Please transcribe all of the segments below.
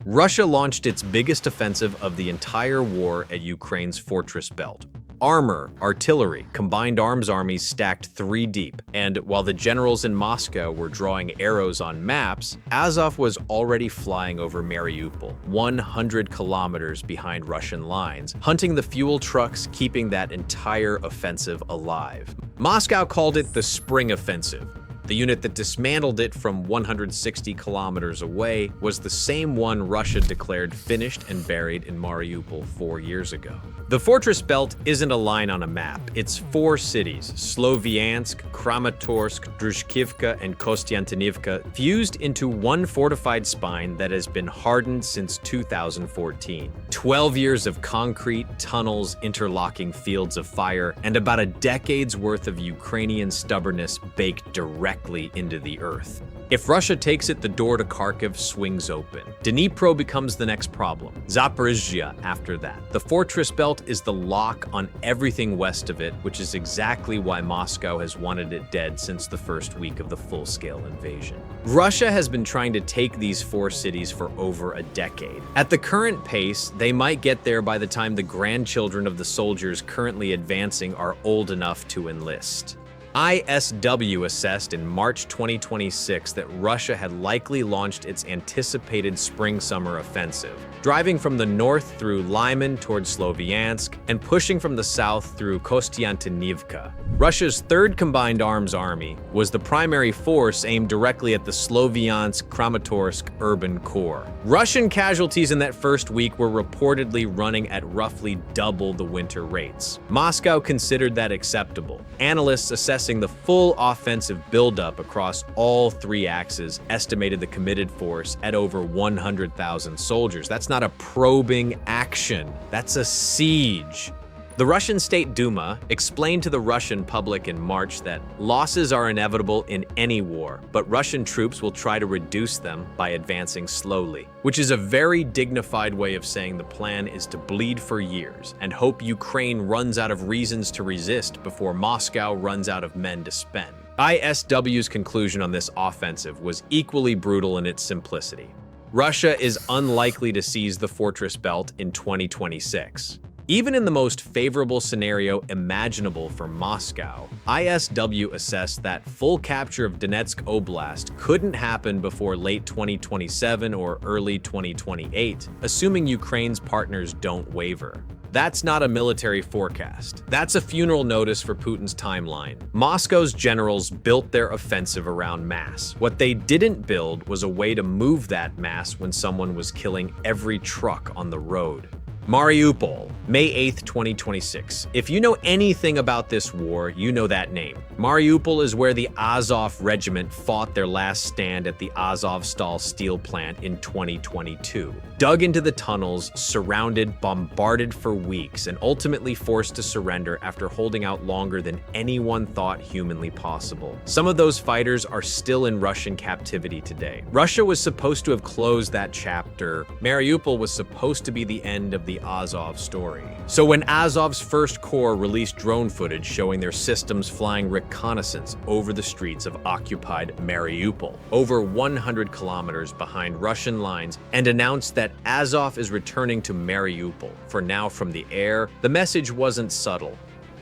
Russia launched its biggest offensive of the entire war at Ukraine's fortress belt. Armor, artillery, combined arms armies stacked 3 deep, and while the generals in Moscow were drawing arrows on maps, Azov was already flying over Mariupol, 100 kilometers behind Russian lines, hunting the fuel trucks, keeping that entire offensive alive. Moscow called it the Spring Offensive. The unit that dismantled it from 160 kilometers away was the same one Russia declared finished and buried in Mariupol 4 years ago. The fortress belt isn't a line on a map. It's 4 cities, Sloviansk, Kramatorsk, Druzhkivka, and Kostiantynivka, fused into one fortified spine that has been hardened since 2014. 12 years of concrete, tunnels, interlocking fields of fire, and about a decade's worth of Ukrainian stubbornness baked directly into the earth. If Russia takes it, the door to Kharkiv swings open. Dnipro becomes the next problem. Zaporizhzhia after that. The fortress belt is the lock on everything west of it, which is exactly why Moscow has wanted it dead since the first week of the full-scale invasion. Russia has been trying to take these 4 cities for over a decade. At the current pace, they might get there by the time the grandchildren of the soldiers currently advancing are old enough to enlist. ISW assessed in March 2026 that Russia had likely launched its anticipated spring-summer offensive, driving from the north through Lyman towards Sloviansk and pushing from the south through Kostiantynivka. Russia's 3rd Combined Arms Army was the primary force aimed directly at the Sloviansk-Kramatorsk urban core. Russian casualties in that first week were reportedly running at roughly double the winter rates. Moscow considered that acceptable. Analysts assessing the full offensive buildup across all 3 axes estimated the committed force at over 100,000 soldiers. That's not a probing action, that's a siege. The Russian State Duma explained to the Russian public in March that losses are inevitable in any war, but Russian troops will try to reduce them by advancing slowly, which is a very dignified way of saying the plan is to bleed for years and hope Ukraine runs out of reasons to resist before Moscow runs out of men to spend. ISW's conclusion on this offensive was equally brutal in its simplicity. Russia is unlikely to seize the fortress belt in 2026. Even in the most favorable scenario imaginable for Moscow, ISW assessed that full capture of Donetsk Oblast couldn't happen before late 2027 or early 2028, assuming Ukraine's partners don't waver. That's not a military forecast. That's a funeral notice for Putin's timeline. Moscow's generals built their offensive around mass. What they didn't build was a way to move that mass when someone was killing every truck on the road. Mariupol, May 8, 2026. If you know anything about this war, you know that name. Mariupol is where the Azov regiment fought their last stand at the Azovstal steel plant in 2022. Dug into the tunnels, surrounded, bombarded for weeks, and ultimately forced to surrender after holding out longer than anyone thought humanly possible. Some of those fighters are still in Russian captivity today. Russia was supposed to have closed that chapter. Mariupol was supposed to be the end of the Azov story. So when Azov's First Corps released drone footage showing their systems flying reconnaissance over the streets of occupied Mariupol, over 100 kilometers behind Russian lines, and announced that Azov is returning to Mariupol, for now from the air, the message wasn't subtle.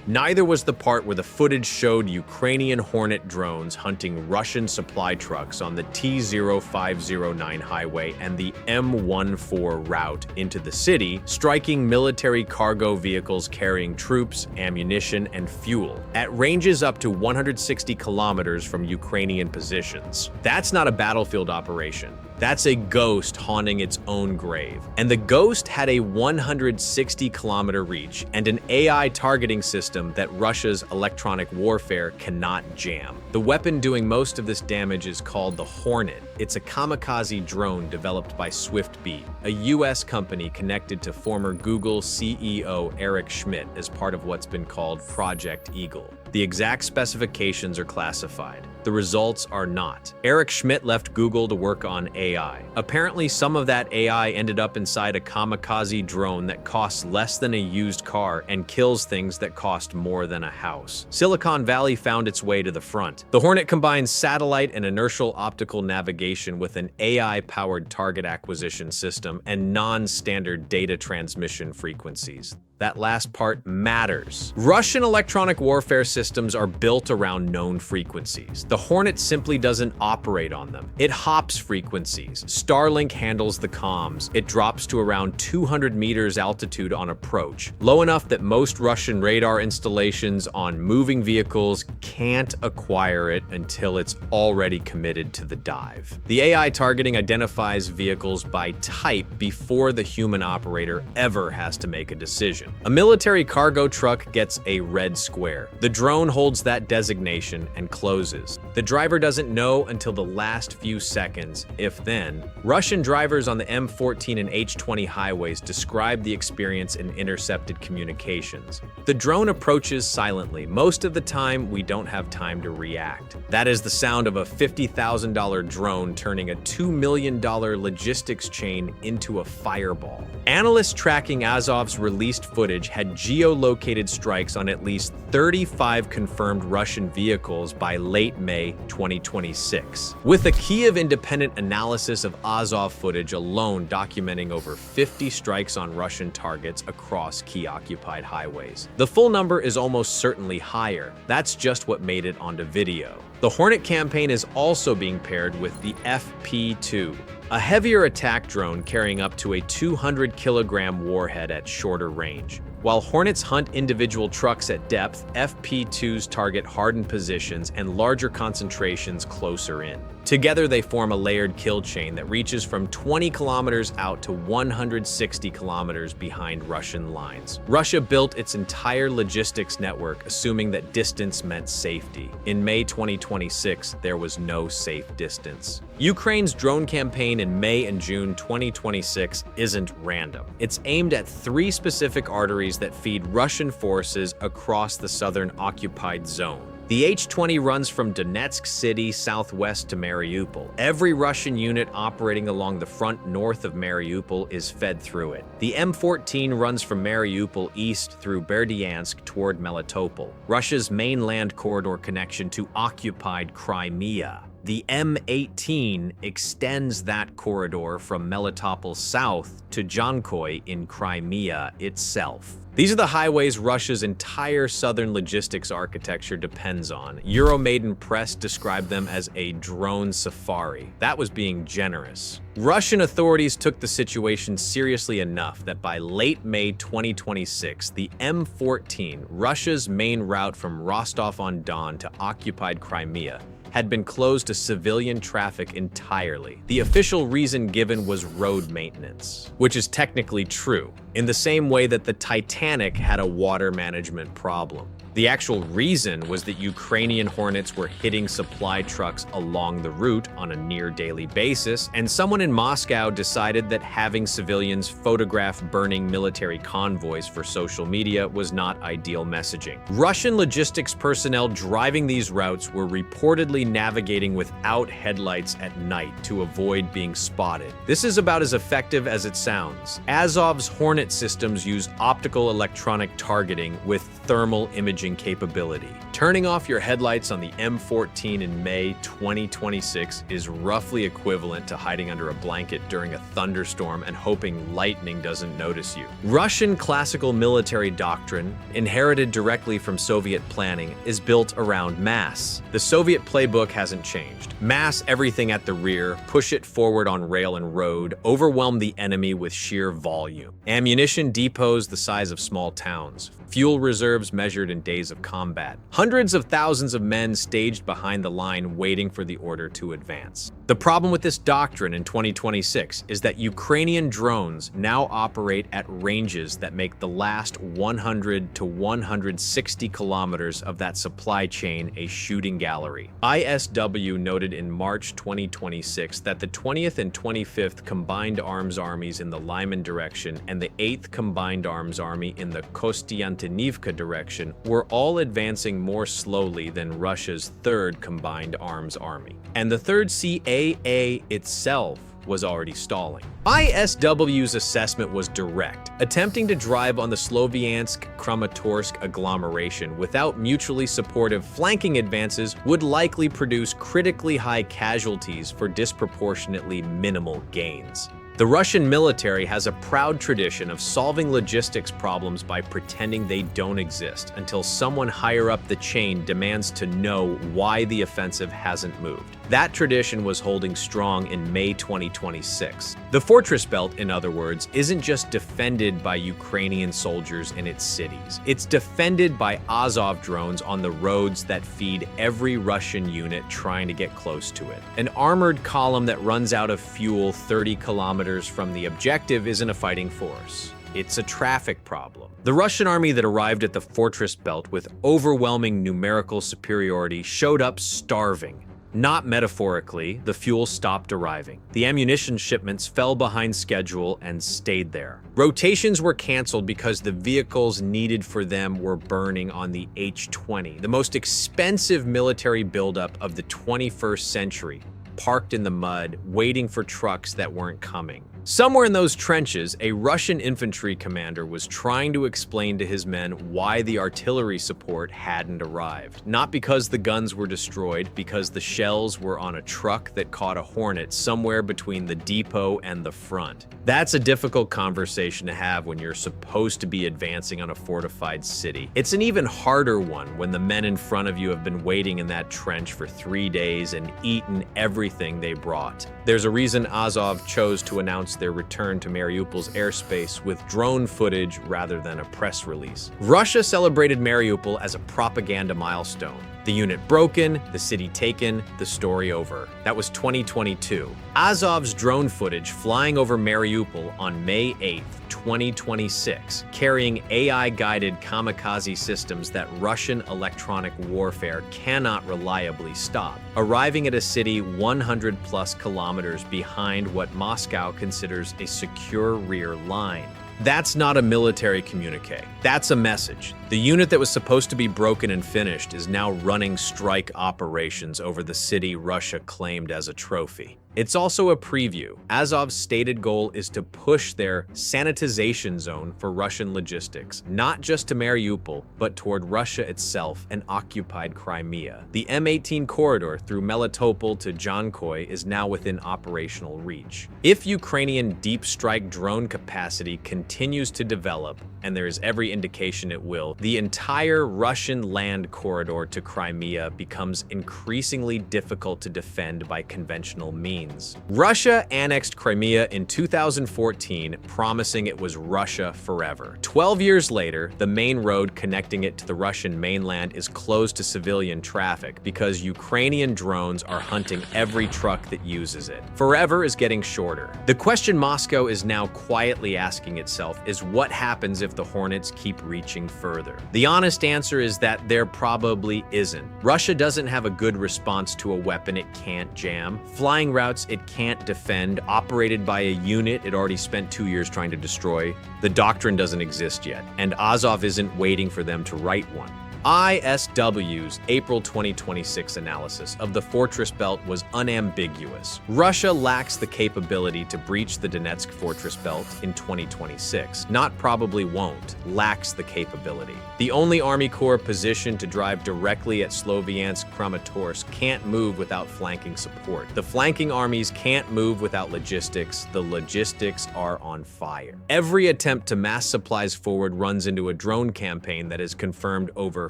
Neither was the part where the footage showed Ukrainian Hornet drones hunting Russian supply trucks on the T-0509 highway and the M14 route into the city, striking military cargo vehicles carrying troops, ammunition, and fuel at ranges up to 160 kilometers from Ukrainian positions. That's not a battlefield operation. That's a ghost haunting its own grave. And the ghost had a 160-kilometer reach and an AI targeting system that Russia's electronic warfare cannot jam. The weapon doing most of this damage is called the Hornet. It's a kamikaze drone developed by SwiftBeat, a US company connected to former Google CEO Eric Schmidt as part of what's been called Project Eagle. The exact specifications are classified. The results are not. Eric Schmidt left Google to work on AI. Apparently, some of that AI ended up inside a kamikaze drone that costs less than a used car and kills things that cost more than a house. Silicon Valley found its way to the front. The Hornet combines satellite and inertial optical navigation with an AI-powered target acquisition system and non-standard data transmission frequencies. That last part matters. Russian electronic warfare systems are built around known frequencies. The Hornet simply doesn't operate on them. It hops frequencies. Starlink handles the comms. It drops to around 200 meters altitude on approach, low enough that most Russian radar installations on moving vehicles can't acquire it until it's already committed to the dive. The AI targeting identifies vehicles by type before the human operator ever has to make a decision. A military cargo truck gets a red square. The drone holds that designation and closes. The driver doesn't know until the last few seconds, if then. Russian drivers on the M14 and H20 highways describe the experience in intercepted communications. The drone approaches silently. Most of the time, we don't have time to react. That is the sound of a $50,000 drone turning a $2 million logistics chain into a fireball. Analysts tracking Azov's released footage had geolocated strikes on at least 35 confirmed Russian vehicles by late May 2026, with a Kyiv independent analysis of Azov footage alone documenting over 50 strikes on Russian targets across key-occupied highways. The full number is almost certainly higher. That's just what made it onto video. The Hornet campaign is also being paired with the FP2, a heavier attack drone carrying up to a 200-kilogram warhead at shorter range. While Hornets hunt individual trucks at depth, FP2s target hardened positions and larger concentrations closer in. Together, they form a layered kill chain that reaches from 20 kilometers out to 160 kilometers behind Russian lines. Russia built its entire logistics network assuming that distance meant safety. In May 2026, there was no safe distance. Ukraine's drone campaign in May and June 2026 isn't random. It's aimed at 3 specific arteries that feed Russian forces across the southern occupied zone. The H-20 runs from Donetsk city southwest to Mariupol. Every Russian unit operating along the front north of Mariupol is fed through it. The M14 runs from Mariupol east through Berdyansk toward Melitopol, Russia's mainland corridor connection to occupied Crimea. The M18 extends that corridor from Melitopol south to Jankoy in Crimea itself. These are the highways Russia's entire southern logistics architecture depends on. Euromaidan Press described them as a drone safari. That was being generous. Russian authorities took the situation seriously enough that by late May 2026, the M14, Russia's main route from Rostov-on-Don to occupied Crimea, had been closed to civilian traffic entirely. The official reason given was road maintenance, which is technically true, in the same way that the Titanic had a water management problem. The actual reason was that Ukrainian Hornets were hitting supply trucks along the route on a near-daily basis, and someone in Moscow decided that having civilians photograph burning military convoys for social media was not ideal messaging. Russian logistics personnel driving these routes were reportedly navigating without headlights at night to avoid being spotted. This is about as effective as it sounds. Azov's Hornet systems use optical electronic targeting with thermal imaging capability. Turning off your headlights on the M14 in May 2026 is roughly equivalent to hiding under a blanket during a thunderstorm and hoping lightning doesn't notice you. Russian classical military doctrine, inherited directly from Soviet planning, is built around mass. The Soviet playbook hasn't changed. Mass everything at the rear, push it forward on rail and road, overwhelm the enemy with sheer volume. Ammunition depots the size of small towns. Fuel reserves measured in days of combat. Hundreds of thousands of men staged behind the line waiting for the order to advance. The problem with this doctrine in 2026 is that Ukrainian drones now operate at ranges that make the last 100 to 160 kilometers of that supply chain a shooting gallery. ISW noted in March 2026 that the 20th and 25th Combined Arms Armies in the Lyman direction and the 8th Combined Arms Army in the Kostiantynivka direction were all advancing more more slowly than Russia's third combined arms army. And the third CAA itself was already stalling. ISW's assessment was direct, attempting to drive on the Sloviansk-Kramatorsk agglomeration without mutually supportive flanking advances would likely produce critically high casualties for disproportionately minimal gains. The Russian military has a proud tradition of solving logistics problems by pretending they don't exist until someone higher up the chain demands to know why the offensive hasn't moved. That tradition was holding strong in May 2026. The fortress belt, in other words, isn't just defended by Ukrainian soldiers in its cities. It's defended by Azov drones on the roads that feed every Russian unit trying to get close to it. An armored column that runs out of fuel 30 kilometers from the objective isn't a fighting force. It's a traffic problem. The Russian army that arrived at the fortress belt with overwhelming numerical superiority showed up starving. Not metaphorically, the fuel stopped arriving. The ammunition shipments fell behind schedule and stayed there. Rotations were canceled because the vehicles needed for them were burning on the H-20, the most expensive military buildup of the 21st century, parked in the mud, waiting for trucks that weren't coming. Somewhere in those trenches, a Russian infantry commander was trying to explain to his men why the artillery support hadn't arrived. Not because the guns were destroyed, because the shells were on a truck that caught a Hornet somewhere between the depot and the front. That's a difficult conversation to have when you're supposed to be advancing on a fortified city. It's an even harder one when the men in front of you have been waiting in that trench for 3 days and eaten everything they brought. There's a reason Azov chose to announce their return to Mariupol's airspace with drone footage rather than a press release. Russia celebrated Mariupol as a propaganda milestone. The unit broken, the city taken, the story over. That was 2022. Azov's drone footage flying over Mariupol on May 8, 2026, carrying AI-guided kamikaze systems that Russian electronic warfare cannot reliably stop, arriving at a city 100+ kilometers behind what Moscow considers a secure rear line. That's not a military communique. That's a message. The unit that was supposed to be broken and finished is now running strike operations over the city Russia claimed as a trophy. It's also a preview. Azov's stated goal is to push their sanitization zone for Russian logistics, not just to Mariupol, but toward Russia itself and occupied Crimea. The M18 corridor through Melitopol to Jankoy is now within operational reach. If Ukrainian deep strike drone capacity continues to develop, and there is every indication it will, the entire Russian land corridor to Crimea becomes increasingly difficult to defend by conventional means. Russia annexed Crimea in 2014, promising it was Russia forever. 12 years later, the main road connecting it to the Russian mainland is closed to civilian traffic because Ukrainian drones are hunting every truck that uses it. Forever is getting shorter. The question Moscow is now quietly asking itself is what happens if the Hornets keep reaching further? The honest answer is that there probably isn't. Russia doesn't have a good response to a weapon it can't jam, flying routes it can't defend, operated by a unit it already spent 2 years trying to destroy. The doctrine doesn't exist yet, and Azov isn't waiting for them to write one. ISW's April 2026 analysis of the fortress belt was unambiguous. Russia lacks the capability to breach the Donetsk fortress belt in 2026. Not probably won't, lacks the capability. The only army corps positioned to drive directly at Sloviansk Kramatorsk can't move without flanking support. The flanking armies can't move without logistics. The logistics are on fire. Every attempt to mass supplies forward runs into a drone campaign that has confirmed over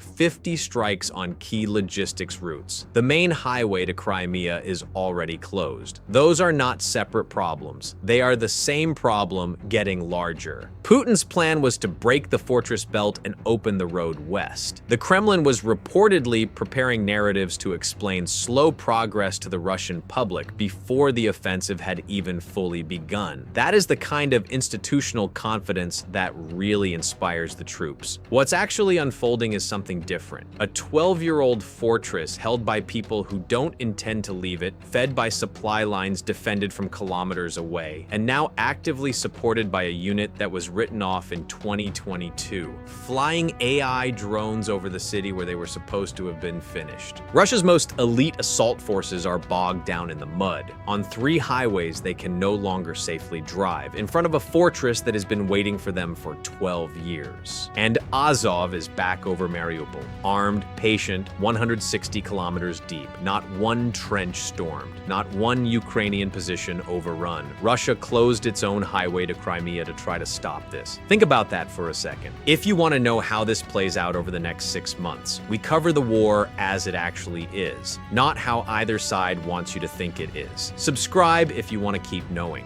50 strikes on key logistics routes. The main highway to Crimea is already closed. Those are not separate problems. They are the same problem getting larger. Putin's plan was to break the fortress belt and open the road west. The Kremlin was reportedly preparing narratives to explain slow progress to the Russian public before the offensive had even fully begun. That is the kind of institutional confidence that really inspires the troops. What's actually unfolding is something something different. A 12-year-old fortress held by people who don't intend to leave it, fed by supply lines defended from kilometers away, and now actively supported by a unit that was written off in 2022, flying AI drones over the city where they were supposed to have been finished. Russia's most elite assault forces are bogged down in the mud. On 3 highways they can no longer safely drive, in front of a fortress that has been waiting for them for 12 years. And Azov is back over Mariupol, armed, patient, 160 kilometers deep, not one trench stormed, not one Ukrainian position overrun. Russia closed its own highway to Crimea to try to stop this. Think about that for a second. If you want to know how this plays out over the next 6 months, we cover the war as it actually is, not how either side wants you to think it is. Subscribe if you want to keep knowing.